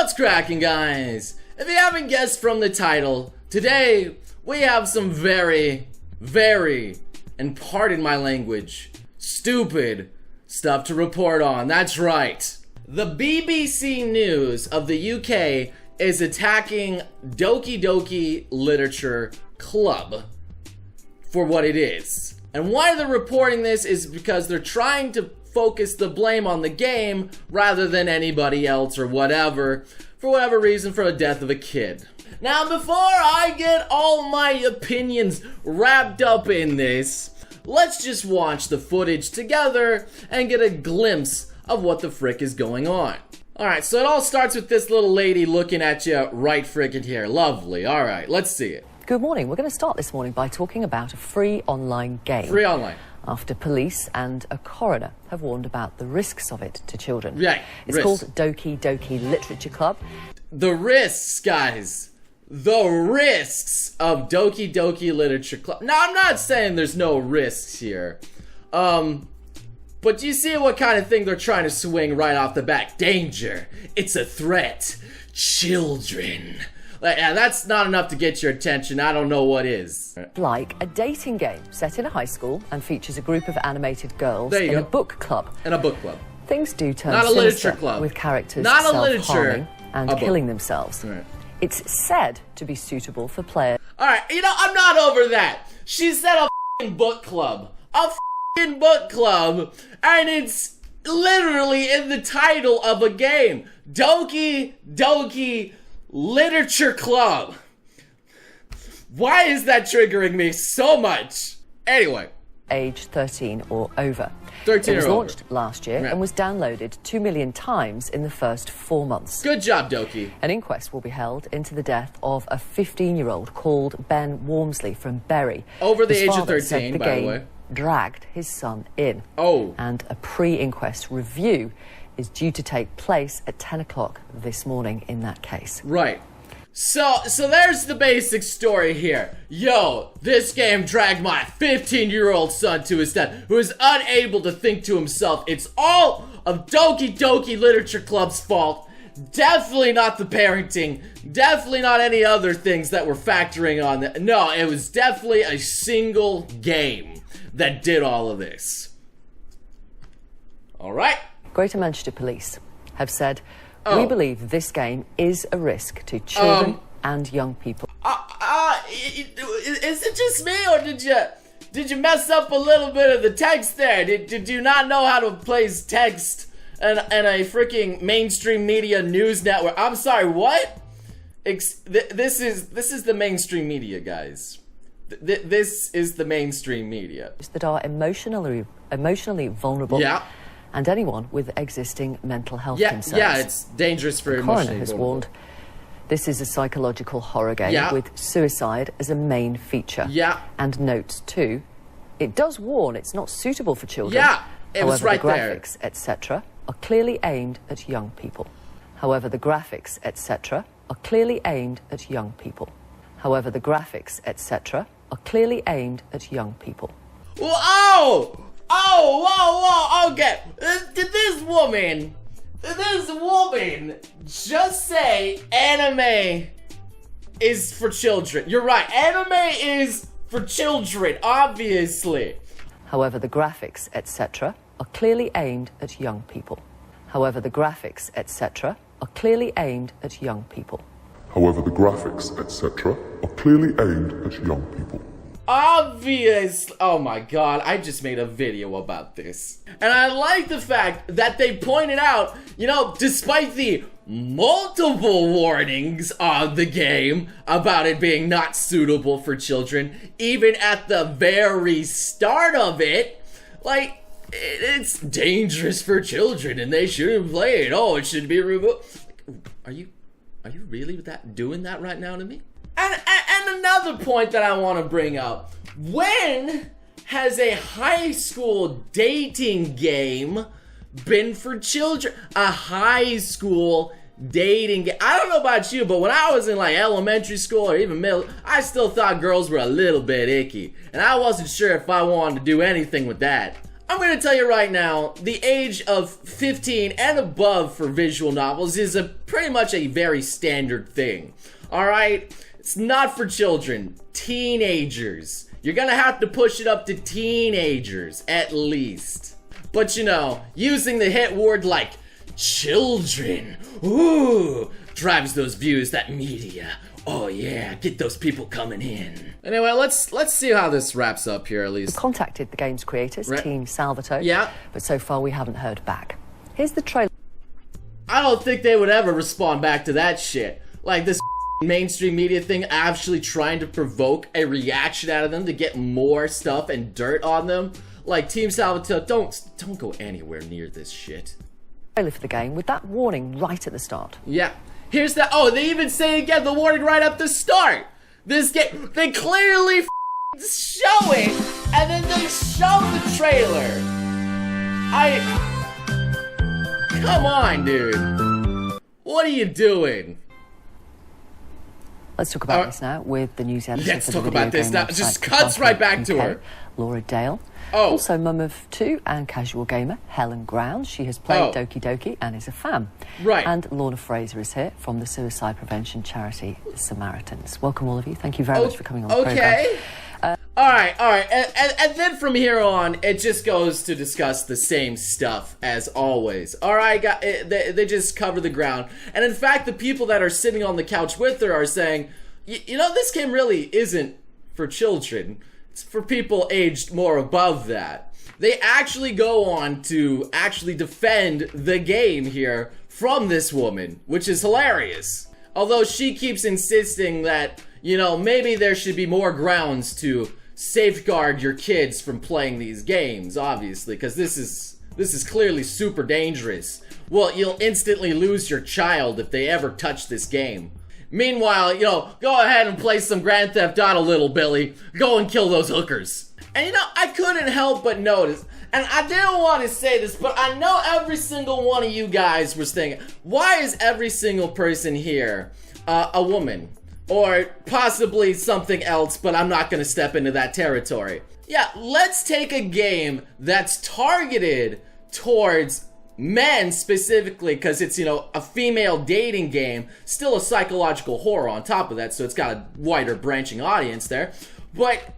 What's cracking, guys? If you haven't guessed from the title, today we have some very, and pardon my language, stupid stuff to report on. That's right. The BBC News of the UK is attacking Doki Doki Literature Club for what it is. And why they're reporting this is because they're trying to focus the blame on the game rather than anybody else or whatever, for whatever reason, for the death of a kid. Now, before I get all my opinions wrapped up in this, let's just watch the footage together and get a glimpse of what the frick is going on. Alright, so it all starts with this little lady looking at you right frickin' here. Lovely. Alright, let's see it. Good morning. We're going to start this morning by talking about a free online game. Free online. After police and a coroner have warned about the risks of it to children. Yeah, it's called Doki Doki Literature Club. The risks, guys. The risks of Doki Doki Literature Club. Now, I'm not saying there's no risks here. But you see what kind of thing they're trying to swing right off the bat. Danger. It's a threat. Children. Like, yeah, that's not enough to get your attention. I don't know what is. Like a dating game set in a high school and features a group of animated girls There you in go. a book club. In a book club. Things do turn Not a sinister literature club. with characters Not a self-harming and a book. killing themselves. Right. It's said to be suitable for players. Alright, you know, I'm not over that. She said a f***ing book club. A f***ing book club. And it's literally in the title of a game. Doki Doki Literature Club. Why is that triggering me so much? Anyway. Age 13 or over. 13 It was or over. launched last year Yeah. and was downloaded 2 million times in the first 4 months. Good job, Doki. An inquest will be held into the death of a 15-year-old called Ben Wormsley from Bury. Over the His age of father 13, said the by the game way. dragged his son in. Oh. And a pre-inquest review is due to take place at 10 o'clock this morning in that case. Right. So there's the basic story here. Yo, this game dragged my 15-year-old son to his death, who is unable to think to himself. It's all of Doki Doki Literature Club's fault. Definitely not the parenting. Definitely not any other things that were factoring on that. No, it was definitely a single game that did all of this. All right. Greater Manchester Police have said, we believe this game is a risk to children and young people. Is it just me, or did you mess up a little bit of the text there? Did you not know how to place text and a freaking mainstream media news network? I'm sorry, what? This is the mainstream media, guys. This is the mainstream media. That are emotionally vulnerable. Yeah. And anyone with existing mental health concerns. Yeah, it's dangerous for The coroner emotionally has vulnerable. warned this is a psychological horror game Yeah. with suicide as a main feature. Yeah. And notes too, it does warn it's not suitable for children. Yeah, it was However, right the there. graphics, etc., are clearly aimed at young people. However, the graphics, etc., are clearly aimed at young people. However, the graphics, etc., are clearly aimed at young people. Whoa! Whoa, okay. Did this woman just say anime is for children? You're right, anime is for children, obviously. However, the graphics, etc., are clearly aimed at young people. However, the graphics, etc., are clearly aimed at young people. However, the graphics, etc., are clearly aimed at young people. Obviously. Oh my god, I just made a video about this. And I like the fact that they pointed out, you know, despite the multiple warnings on the game about it being not suitable for children, even at the very start of it, like, it's dangerous for children and they shouldn't play it. Oh, it should be removed. Are you really doing that right now to me? And another point that I want to bring up. When has a high school dating game been for children? A high school dating game. I don't know about you, but when I was in like elementary school or even middle, I still thought girls were a little bit icky. And I wasn't sure if I wanted to do anything with that. I'm gonna tell you right now, the age of 15 and above for visual novels is pretty much a very standard thing. Alright? It's not for children. Teenagers. You're gonna have to push it up to teenagers, at least. But you know, using the hit word like children, ooh, drives those views, that media. Oh yeah, get those people coming in. Anyway, let's see how this wraps up here, at least. Contacted the game's creators, Team Salvatore. Yeah. But so far we haven't heard back. Here's the trailer. I don't think they would ever respond back to that shit. Like this mainstream media thing actually trying to provoke a reaction out of them to get more stuff and dirt on them. Like Team Salvatore, don't go anywhere near this shit. Trailer for the game with that warning right at the start. Yeah. Here's the, oh, they even say again the warning right at the start. This game, they clearly show it, and then they show the trailer. Come on, dude. What are you doing? Let's talk about this now with the news editor. Let's for talk the video about this game now. website Just cuts right back to her. Laura Dale. Oh. Also mum of two and casual gamer Helen Ground. She has played Doki Doki and is a fan. Right. And Lorna Fraser is here from the suicide prevention charity the Samaritans. Welcome all of you. Thank you very much for coming on the program. Okay. All right. And then from here on, it just goes to discuss the same stuff as always. All right, they just cover the ground. And in fact, the people that are sitting on the couch with her are saying, you know, this game really isn't for children. It's for people aged more above that. They actually go on to actually defend the game here from this woman, which is hilarious. Although she keeps insisting that, you know, maybe there should be more grounds to safeguard your kids from playing these games, obviously, because this is clearly super dangerous. Well, you'll instantly lose your child if they ever touch this game. Meanwhile, you know, go ahead and play some Grand Theft Auto, little Billy. Go and kill those hookers. And you know, I couldn't help but notice, and I didn't want to say this, but I know every single one of you guys was thinking, why is every single person here a woman? Or possibly something else, but I'm not going to step into that territory. Yeah, let's take a game that's targeted towards men specifically, because it's, you know, a female dating game, still a psychological horror on top of that, so it's got a wider branching audience there. But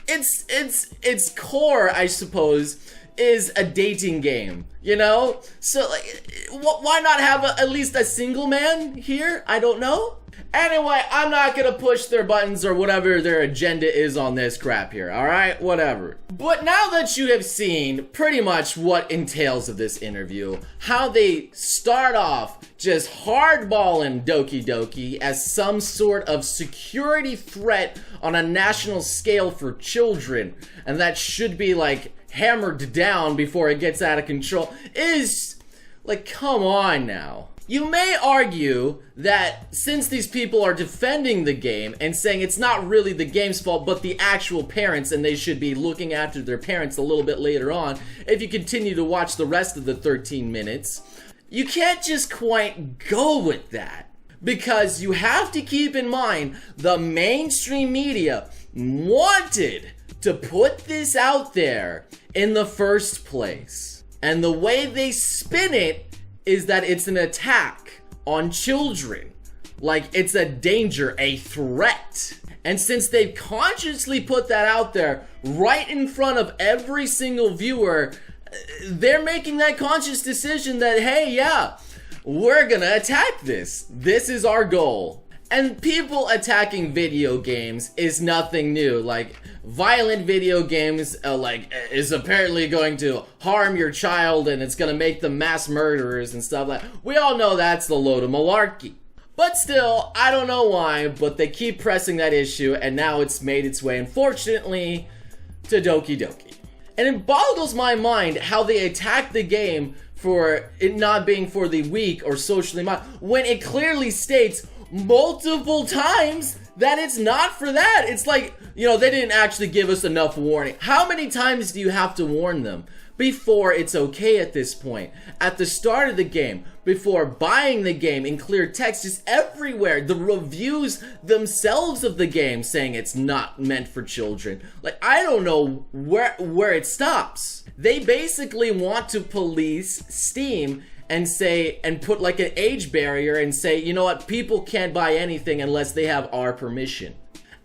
its core, I suppose, is a dating game, you know? So, like, why not have at least a single man here? I don't know. Anyway, I'm not gonna push their buttons or whatever their agenda is on this crap here, alright? Whatever. But now that you have seen pretty much what entails of this interview, how they start off just hardballing Doki Doki as some sort of security threat on a national scale for children, and that should be, like, hammered down before it gets out of control, is, like, come on now. You may argue that since these people are defending the game and saying it's not really the game's fault but the actual parents, and they should be looking after their parents a little bit later on, if you continue to watch the rest of the 13 minutes, you can't just quite go with that. Because you have to keep in mind the mainstream media wanted to put this out there in the first place. And the way they spin it is that it's an attack on children. Like, it's a danger, a threat. And since they've consciously put that out there right in front of every single viewer, they're making that conscious decision that, hey, yeah, we're gonna attack this. This is our goal. And people attacking video games is nothing new. Like, violent video games, is apparently going to harm your child and it's gonna make them mass murderers and stuff like that. We all know that's the load of malarkey. But still, I don't know why, but they keep pressing that issue, and now it's made its way, unfortunately, to Doki Doki. And it boggles my mind how they attack the game for it not being for the weak or socially minded, when it clearly states multiple times that it's not for that. It's like, you know, they didn't actually give us enough warning. How many times do you have to warn them before it's okay at this point? At the start of the game, before buying the game, in clear text, just everywhere. The reviews themselves of the game saying it's not meant for children. Like, I don't know where it stops. They basically want to police Steam and say, and put like an age barrier and say, you know what, people can't buy anything unless they have our permission.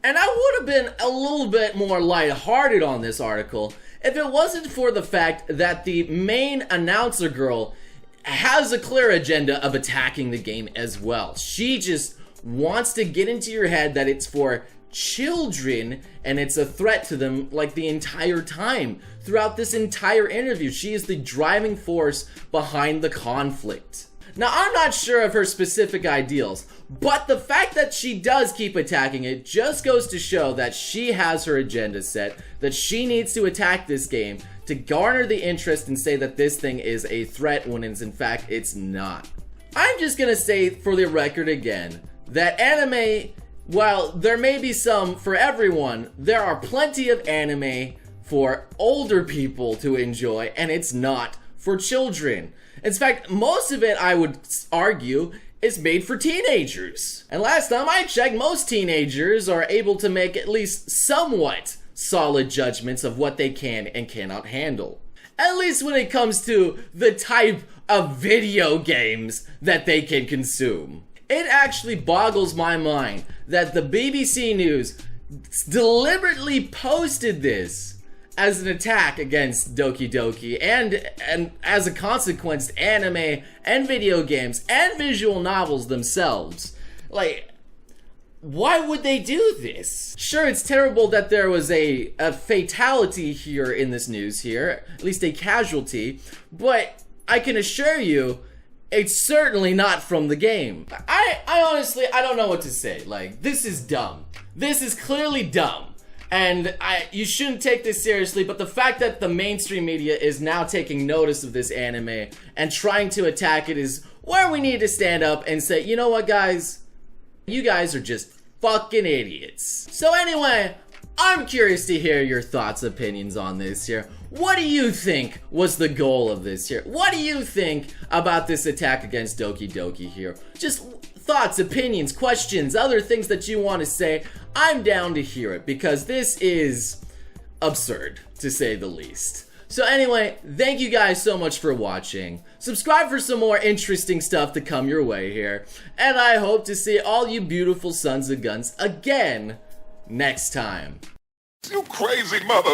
And I would have been a little bit more lighthearted on this article if it wasn't for the fact that the main announcer girl has a clear agenda of attacking the game as well. She just wants to get into your head that it's for children and it's a threat to them like the entire time. Throughout this entire interview, she is the driving force behind the conflict. Now, I'm not sure of her specific ideals, but the fact that she does keep attacking it just goes to show that she has her agenda set, that she needs to attack this game to garner the interest and say that this thing is a threat when in fact it's not. I'm just gonna say for the record again that anime, while there may be some for everyone, there are plenty of anime for older people to enjoy, and it's not for children. In fact, most of it, I would argue, is made for teenagers. And last time I checked, most teenagers are able to make at least somewhat solid judgments of what they can and cannot handle. At least when it comes to the type of video games that they can consume. It actually boggles my mind that the BBC News deliberately posted this as an attack against Doki Doki, and as a consequence, anime and video games and visual novels themselves. Like, why would they do this? Sure, it's terrible that there was a fatality here in this news here, at least a casualty, but I can assure you, it's certainly not from the game. I honestly, I don't know what to say. Like, this is dumb. This is clearly dumb. And you shouldn't take this seriously, but the fact that the mainstream media is now taking notice of this anime and trying to attack it is where we need to stand up and say, you know what, guys? You guys are just fucking idiots. So anyway, I'm curious to hear your thoughts, opinions on this here. What do you think was the goal of this here? What do you think about this attack against Doki Doki here? Just thoughts, opinions, questions, other things that you want to say. I'm down to hear it because this is absurd, to say the least. So anyway, thank you guys so much for watching. Subscribe for some more interesting stuff to come your way here. And I hope to see all you beautiful sons of guns again next time. You crazy mother.